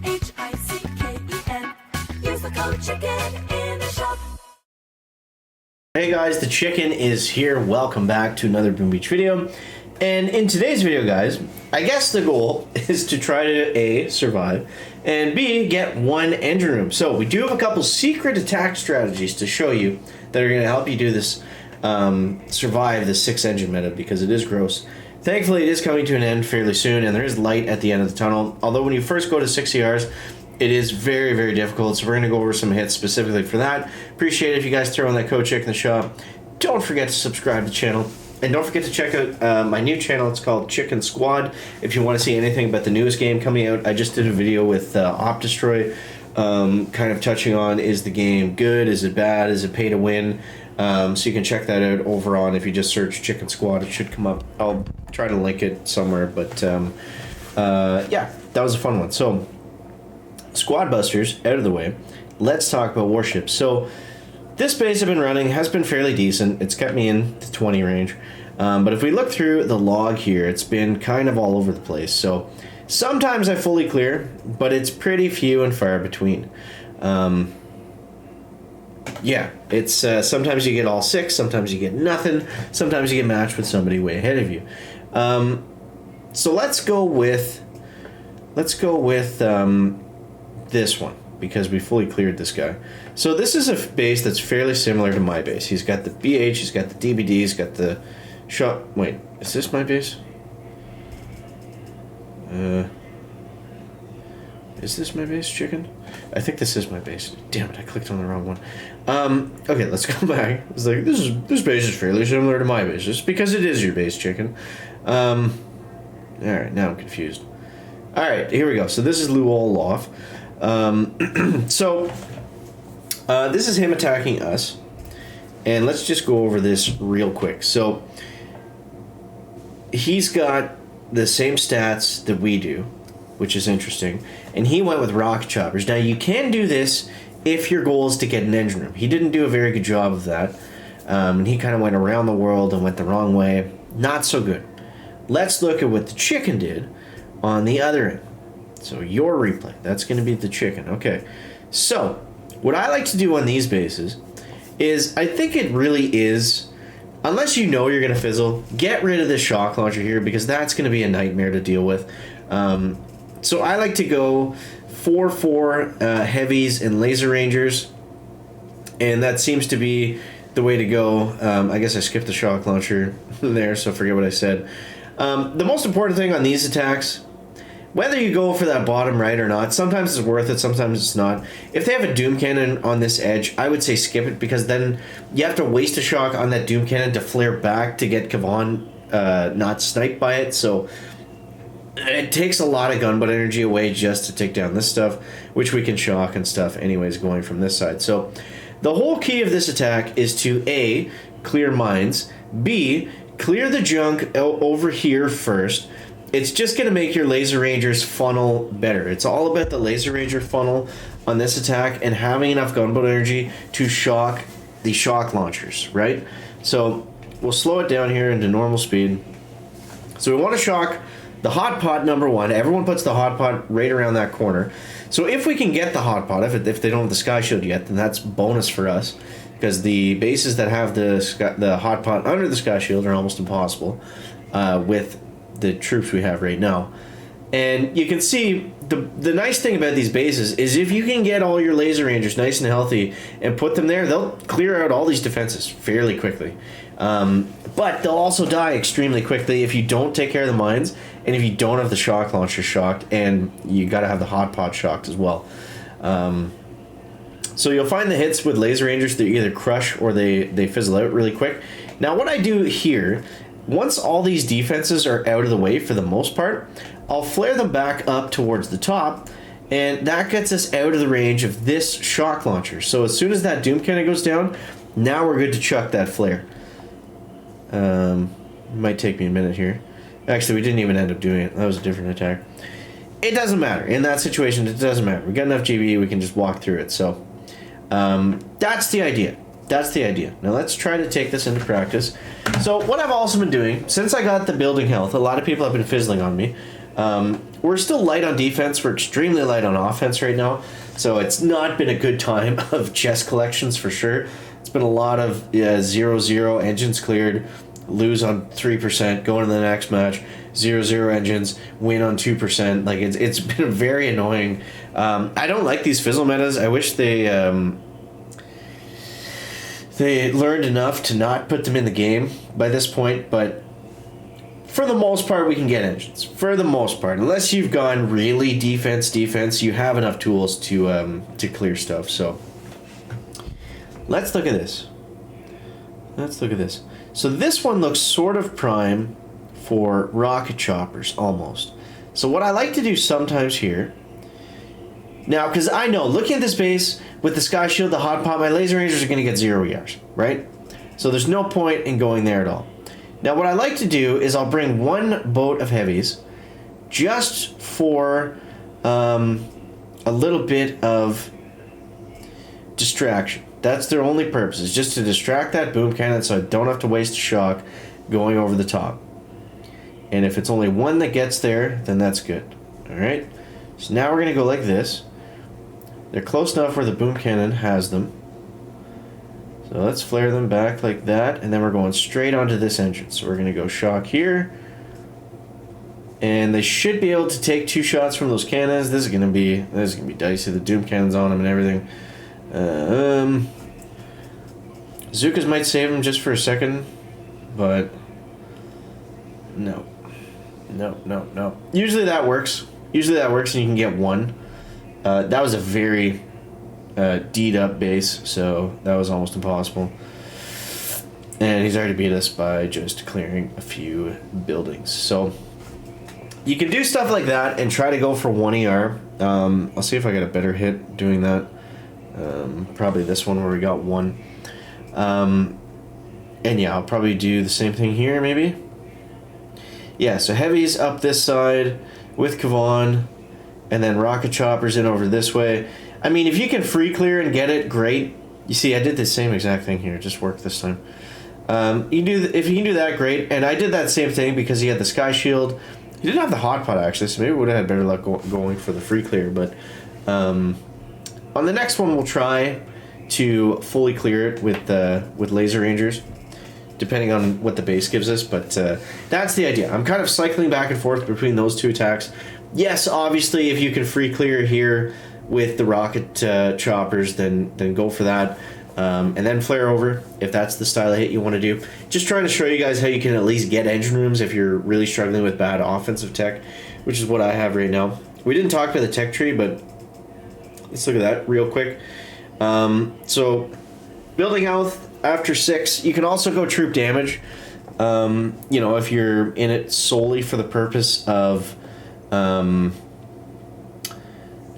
CHICKEN. Use the code CHICKEN in the shop. Hey guys, the chicken is here. Welcome back to another Boom Beach video. And in today's video, guys, I guess the goal is to try to A, survive, and B, get one engine room. So we do have a couple secret attack strategies to show you that are going to help you do this, survive the 6 engine meta, because it is gross. Thankfully, it is coming to an end fairly soon, and there is light at the end of the tunnel. Although when you first go to 6 ERs, it is very, very difficult, so we're going to go over some hits specifically for that. Appreciate it if you guys throw in that code check in the shop. Don't forget to subscribe to the channel. And don't forget to check out my new channel. It's called Chicken Squad. If you want to see anything about the newest game coming out, I just did a video with Opdestroy, kind of touching on, is the game good, is it bad, is it pay to win? So you can check that out over on, if you just search Chicken Squad, it should come up. I'll try to link it somewhere, but yeah, that was a fun one. So, Squad Busters out of the way, let's talk about warships. So this base I've been running has been fairly decent. It's kept me in the 20 range, but if we look through the log here, it's been kind of all over the place. So sometimes I fully clear, but it's pretty few and far between. Yeah, it's sometimes you get all 6, sometimes you get nothing, sometimes you get matched with somebody way ahead of you. So let's go with this one, because we fully cleared this guy. So this is a base that's fairly similar to my base. He's got the BH, he's got the DBD, he's got the shot. Wait, is this my base? Is this my base, chicken? I think this is my base. Damn it, I clicked on the wrong one. Okay, let's go back. It's like, this base is fairly similar to my base, just because it is your base, chicken. Alright, now I'm confused. Alright, here we go. So this is Luol Loft. This is him attacking us, and let's just go over this real quick. So he's got the same stats that we do, which is interesting, and he went with rocket choppers. Now you can do this if your goal is to get an engine room. He didn't do a very good job of that, and he kind of went around the world and went the wrong way. Not so good. Let's look at what the chicken did on the other end. So your replay, that's going to be the chicken. Okay, so what I like to do on these bases is, I think it really is, unless you know you're going to fizzle, get rid of this shock launcher here, because that's going to be a nightmare to deal with. So I like to go 4-4 heavies and laser rangers, and that seems to be the way to go. I guess I skipped the shock launcher there, so forget what I said. The most important thing on these attacks, whether you go for that bottom right or not, sometimes it's worth it, sometimes it's not. If they have a Doom Cannon on this edge, I would say skip it, because then you have to waste a shock on that Doom Cannon to flare back to get Kavan not sniped by it. So it takes a lot of gunbutt energy away just to take down this stuff, which we can shock and stuff anyways going from this side. So the whole key of this attack is to A, clear mines, B, clear the junk over here first. It's just going to make your laser rangers funnel better. It's all about the laser ranger funnel on this attack and having enough gunboat energy to shock the shock launchers, right? So we'll slow it down here into normal speed. So we want to shock the hot pot number 1. Everyone puts the hot pot right around that corner. So if we can get the hot pot, if they don't have the sky shield yet, then that's bonus for us, because the bases that have the hot pot under the sky shield are almost impossible with the troops we have right now. And you can see the nice thing about these bases is, if you can get all your laser rangers nice and healthy and put them there, they'll clear out all these defenses fairly quickly. But they'll also die extremely quickly if you don't take care of the mines, and if you don't have the shock launcher shocked, and you got to have the hot pot shocked as well. So you'll find the hits with laser rangers that either crush or they fizzle out really quick. Now what I do here, once all these defenses are out of the way for the most part, I'll flare them back up towards the top, and that gets us out of the range of this shock launcher. So as soon as that Doom Cannon goes down, now we're good to chuck that flare. Might take me a minute here. Actually, we didn't even end up doing it. That was a different attack. It doesn't matter. In that situation, it doesn't matter. We got enough GBE, we can just walk through it. So that's the idea. That's the idea. Now let's try to take this into practice. So what I've also been doing, since I got the building health, a lot of people have been fizzling on me. we're still light on defense. We're extremely light on offense right now. So it's not been a good time of chest collections for sure. It's been a lot of 0-0 engines cleared, lose on 3%, go into the next match, 0-0 engines, win on 2%. Like it's been very annoying. I don't like these fizzle metas. I wish they learned enough to not put them in the game by this point, but for the most part, we can get engines. For the most part, unless you've gone really defense, you have enough tools to clear stuff. So let's look at this. So this one looks sort of prime for rocket choppers, almost. So what I like to do sometimes here, now, because I know, looking at this base with the Sky Shield, the Hot Pot, my Laser Rangers are going to get 0 ERs, right? So there's no point in going there at all. Now, what I like to do is I'll bring one boat of heavies just for a little bit of distraction. That's their only purpose, is just to distract that boom cannon so I don't have to waste a shock going over the top. And if it's only one that gets there, then that's good. Alright? So now we're going to go like this. They're close enough where the boom cannon has them. So let's flare them back like that, and then we're going straight onto this entrance. So we're going to go shock here. And they should be able to take 2 shots from those cannons. This is going to be dicey. The doom cannons on them and everything. Zukas might save him just for a second, but no. Usually that works. And you can get 1. That was a very D'd up base, so that was almost impossible. And he's already beat us by just clearing a few buildings. So you can do stuff like that and try to go for 1 ER. I'll see if I get a better hit doing that. Probably this one where we got 1. And yeah, I'll probably do the same thing here, maybe. Yeah, so heavies up this side with Kavan, and then rocket choppers in over this way. I mean, if you can free clear and get it, great. You see, I did the same exact thing here. It just worked this time. If you can do that, great. And I did that same thing because he had the Sky Shield. He didn't have the Hot Pot, actually, so maybe we would have had better luck going for the free clear. But on the next one, we'll try to fully clear it with Laser Rangers, depending on what the base gives us. But that's the idea. I'm kind of cycling back and forth between those 2 attacks. Yes, obviously, if you can free clear here with the rocket choppers, then go for that. And then flare over, if that's the style of hit you want to do. Just trying to show you guys how you can at least get engine rooms if you're really struggling with bad offensive tech, which is what I have right now. We didn't talk about the tech tree, but let's look at that real quick. So, building health after 6. You can also go troop damage. If you're in it solely for the purpose of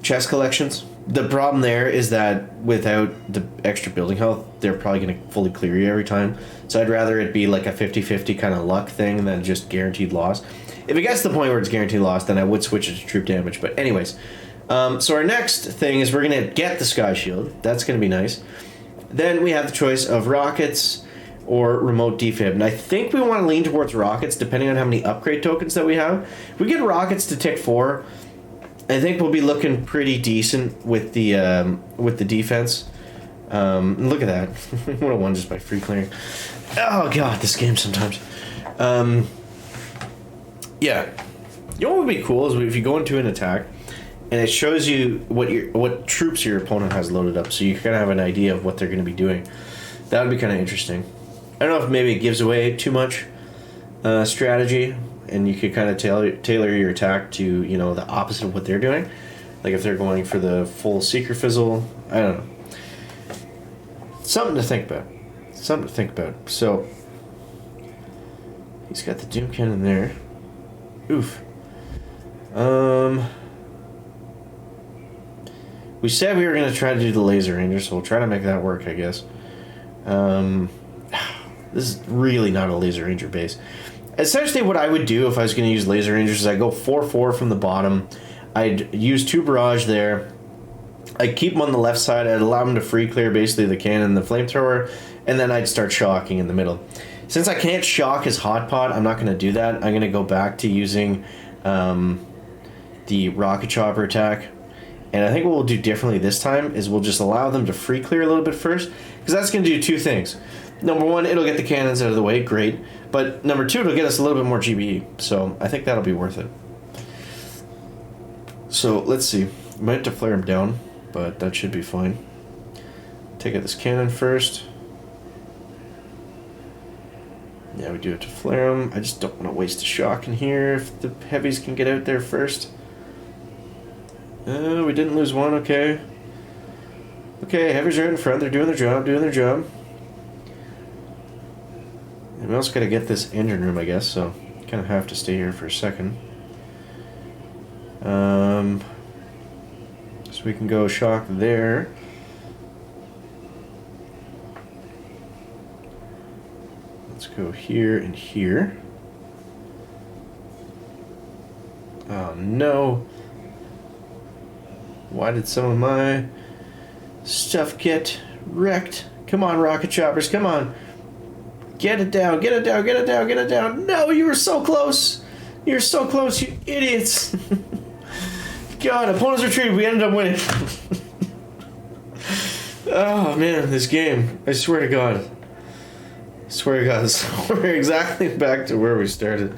chest collections. The problem there is that without the extra building health, they're probably going to fully clear you every time. So I'd rather it be like a 50-50 kind of luck thing than just guaranteed loss. If it gets to the point where it's guaranteed loss, then I would switch it to troop damage. But anyways, so our next thing is we're going to get the Sky Shield. That's going to be nice. Then we have the choice of rockets or remote defib. And I think we want to lean towards rockets depending on how many upgrade tokens that we have. If we get rockets to tick 4, I think we'll be looking pretty decent with the defense. Look at that. 101 just by free clearing. Oh god, this game sometimes. Yeah. You know what would be cool is if you go into an attack and it shows you what troops your opponent has loaded up, so you kind of have an idea of what they're going to be doing. That would be kind of interesting. I don't know if maybe it gives away too much strategy, and you could kind of tailor your attack to, the opposite of what they're doing. Like if they're going for the full Seeker Fizzle, I don't know. Something to think about. So, he's got the Doom Cannon there. Oof. We said we were going to try to do the Laser Ranger, so we'll try to make that work, I guess. This is really not a Laser Ranger base. Essentially what I would do if I was going to use Laser Rangers is I'd go 4-4 from the bottom. I'd use 2 barrage there. I'd keep them on the left side. I'd allow them to free clear basically the cannon and the flamethrower, and then I'd start shocking in the middle. Since I can't shock his Hot Pot, I'm not going to do that. I'm going to go back to using the rocket chopper attack. And I think what we'll do differently this time is we'll just allow them to free clear a little bit first, because that's going to do two things. Number one, it'll get the cannons out of the way, great. But number two, it'll get us a little bit more GBE. So I think that'll be worth it. So let's see. Might have to flare him down, but that should be fine. Take out this cannon first. Yeah, we do have to flare him. I just don't want to waste a shock in here if the heavies can get out there first. We didn't lose one, okay. Okay, heavies are in front. They're doing their job, And we also got to get this engine room, I guess, so kind of have to stay here for a second. So we can go shock there. Let's go here and here. Oh no. Why did some of my stuff get wrecked? Come on, rocket choppers, come on. Get it down, get it down, get it down, get it down. No, you were so close. You're so close, you idiots. God, opponents retreated. We ended up winning. Oh, man, this game. I swear to God. I swear to God. We're exactly back to where we started.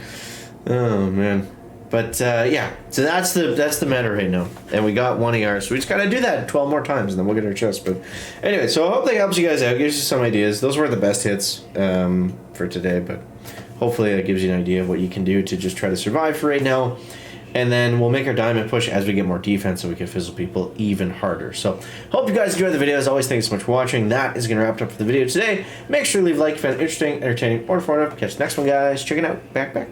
Oh, man. But, yeah. So that's the meta right now. And we got 1 AR. So we just got to do that 12 more times, and then we'll get our chest. But anyway, so I hope that helps you guys out. Gives you some ideas. Those were the best hits for today. But hopefully that gives you an idea of what you can do to just try to survive for right now. And then we'll make our diamond push as we get more defense so we can fizzle people even harder. So, hope you guys enjoyed the video. As always, thanks so much for watching. That is going to wrap it up for the video today. Make sure to leave a like if you found it interesting, entertaining, or informative. Catch the next one, guys. Check it out. Back.